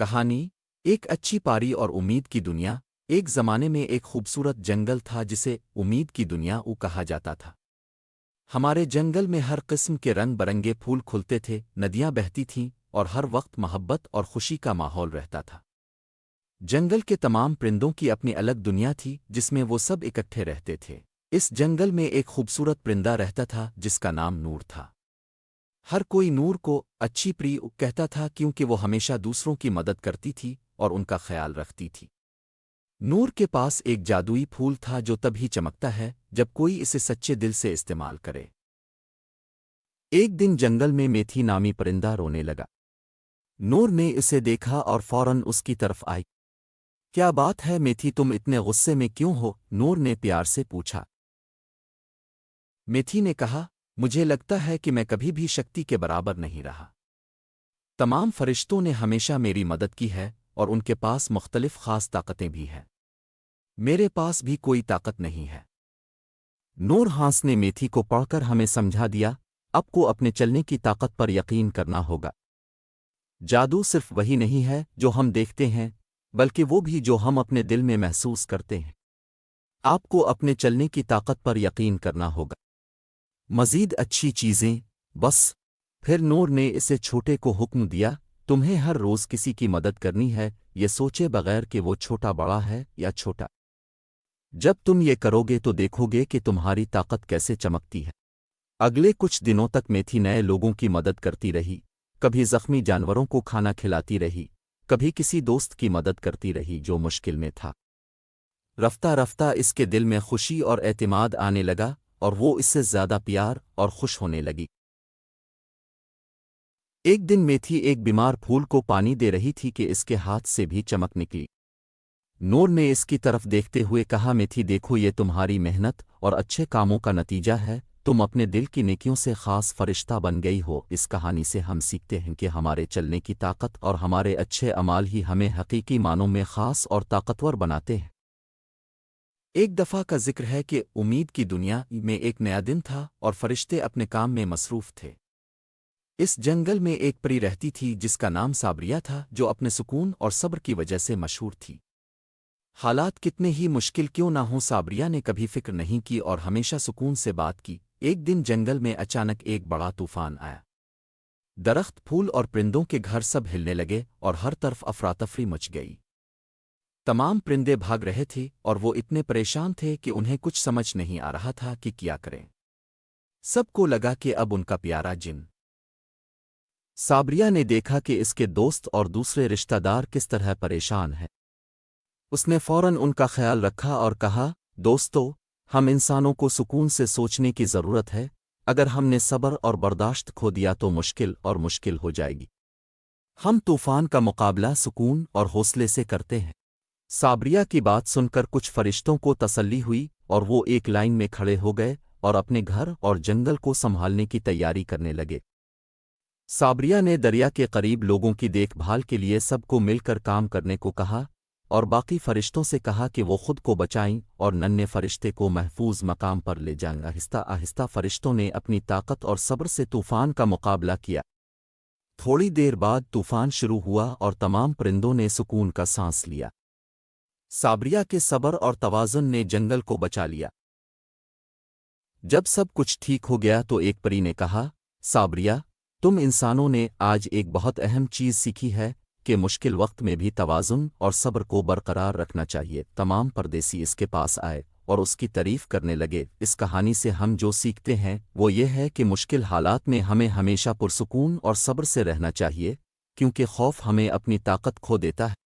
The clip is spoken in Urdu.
کہانی ایک اچھی پاری اور امید کی دنیا۔ ایک زمانے میں ایک خوبصورت جنگل تھا جسے امید کی دنیا کہا جاتا تھا۔ ہمارے جنگل میں ہر قسم کے رنگ برنگے پھول کھلتے تھے، ندیاں بہتی تھیں اور ہر وقت محبت اور خوشی کا ماحول رہتا تھا۔ جنگل کے تمام پرندوں کی اپنی الگ دنیا تھی جس میں وہ سب اکٹھے رہتے تھے۔ اس جنگل میں ایک خوبصورت پرندہ رہتا تھا جس کا نام نور تھا۔ ہر کوئی نور کو اچھی پری کہتا تھا کیونکہ وہ ہمیشہ دوسروں کی مدد کرتی تھی اور ان کا خیال رکھتی تھی۔ نور کے پاس ایک جادوئی پھول تھا جو تب ہی چمکتا ہے جب کوئی اسے سچے دل سے استعمال کرے۔ ایک دن جنگل میں میتھی نامی پرندہ رونے لگا۔ نور نے اسے دیکھا اور فوراً اس کی طرف آئی۔ کیا بات ہے میتھی، تم اتنے غصے میں کیوں ہو؟ نور نے پیار سے پوچھا۔ میتھی نے کہا، مجھے لگتا ہے کہ میں کبھی بھی شکتی کے برابر نہیں رہا۔ تمام فرشتوں نے ہمیشہ میری مدد کی ہے اور ان کے پاس مختلف خاص طاقتیں بھی ہیں۔ میرے پاس بھی کوئی طاقت نہیں ہے۔ نور ہانس نے میتھی کو پڑھ کر ہمیں سمجھا دیا، اب کو اپنے چلنے کی طاقت پر یقین کرنا ہوگا۔ جادو صرف وہی نہیں ہے جو ہم دیکھتے ہیں، بلکہ وہ بھی جو ہم اپنے دل میں محسوس کرتے ہیں۔ آپ کو اپنے چلنے کی طاقت پر یقین کرنا ہوگا۔ مزید اچھی چیزیں بس۔ پھر نور نے اسے چھوٹے کو حکم دیا، تمہیں ہر روز کسی کی مدد کرنی ہے، یہ سوچے بغیر کہ وہ چھوٹا بڑا ہے یا چھوٹا۔ جب تم یہ کرو گے تو دیکھو گے کہ تمہاری طاقت کیسے چمکتی ہے۔ اگلے کچھ دنوں تک میتھی نئے لوگوں کی مدد کرتی رہی، کبھی زخمی جانوروں کو کھانا کھلاتی رہی، کبھی کسی دوست کی مدد کرتی رہی جو مشکل میں تھا۔ رفتہ رفتہ اس کے دل میں خوشی اور اعتماد آنے لگا اور وہ اس سے زیادہ پیار اور خوش ہونے لگی۔ ایک دن میتھی ایک بیمار پھول کو پانی دے رہی تھی کہ اس کے ہاتھ سے بھی چمک نکلی۔ نور نے اس کی طرف دیکھتے ہوئے کہا، میتھی دیکھو، یہ تمہاری محنت اور اچھے کاموں کا نتیجہ ہے، تم اپنے دل کی نیکیوں سے خاص فرشتہ بن گئی ہو۔ اس کہانی سے ہم سیکھتے ہیں کہ ہمارے چلنے کی طاقت اور ہمارے اچھے اعمال ہی ہمیں حقیقی معنوں میں خاص اور طاقتور بناتے ہیں۔ ایک دفعہ کا ذکر ہے کہ امید کی دنیا میں ایک نیا دن تھا اور فرشتے اپنے کام میں مصروف تھے۔ اس جنگل میں ایک پری رہتی تھی جس کا نام صابریہ تھا، جو اپنے سکون اور صبر کی وجہ سے مشہور تھی۔ حالات کتنے ہی مشکل کیوں نہ ہوں، صابریہ نے کبھی فکر نہیں کی اور ہمیشہ سکون سے بات کی۔ ایک دن جنگل میں اچانک ایک بڑا طوفان آیا۔ درخت، پھول اور پرندوں کے گھر سب ہلنے لگے اور ہر طرف افراتفری مچ گئی۔ تمام پرندے بھاگ رہے تھے اور وہ اتنے پریشان تھے کہ انہیں کچھ سمجھ نہیں آ رہا تھا کہ کیا کریں۔ سب کو لگا کہ اب ان کا پیارا جن صابریہ نے دیکھا کہ اس کے دوست اور دوسرے رشتہ دار کس طرح پریشان ہیں۔ اس نے فوراً ان کا خیال رکھا اور کہا، دوستو، ہم انسانوں کو سکون سے سوچنے کی ضرورت ہے۔ اگر ہم نے صبر اور برداشت کھو دیا تو مشکل ہو جائے گی۔ ہم طوفان کا مقابلہ سکون اور حوصلے سے کرتے ہیں۔ صابریہ کی بات سن کر کچھ فرشتوں کو تسلی ہوئی اور وہ ایک لائن میں کھڑے ہو گئے اور اپنے گھر اور جنگل کو سنبھالنے کی تیاری کرنے لگے۔ صابریہ نے دریا کے قریب لوگوں کی دیکھ بھال کے لیے سب کو مل کر کام کرنے کو کہا اور باقی فرشتوں سے کہا کہ وہ خود کو بچائیں اور ننھے فرشتے کو محفوظ مقام پر لے جائیں۔ آہستہ آہستہ فرشتوں نے اپنی طاقت اور صبر سے طوفان کا مقابلہ کیا۔ تھوڑی دیر بعد طوفان شروع ہوا اور تمام پرندوں نے سکون کا سانس لیا۔ صابریہ کے صبر اور توازن نے جنگل کو بچا لیا۔ جب سب کچھ ٹھیک ہو گیا تو ایک پری نے کہا، صابریہ، تم انسانوں نے آج ایک بہت اہم چیز سیکھی ہے کہ مشکل وقت میں بھی توازن اور صبر کو برقرار رکھنا چاہیے۔ تمام پردیسی اس کے پاس آئے اور اس کی تعریف کرنے لگے۔ اس کہانی سے ہم جو سیکھتے ہیں وہ یہ ہے کہ مشکل حالات میں ہمیں ہمیشہ پرسکون اور صبر سے رہنا چاہیے، کیونکہ خوف ہمیں اپنی طاقت کھو دیتا ہے۔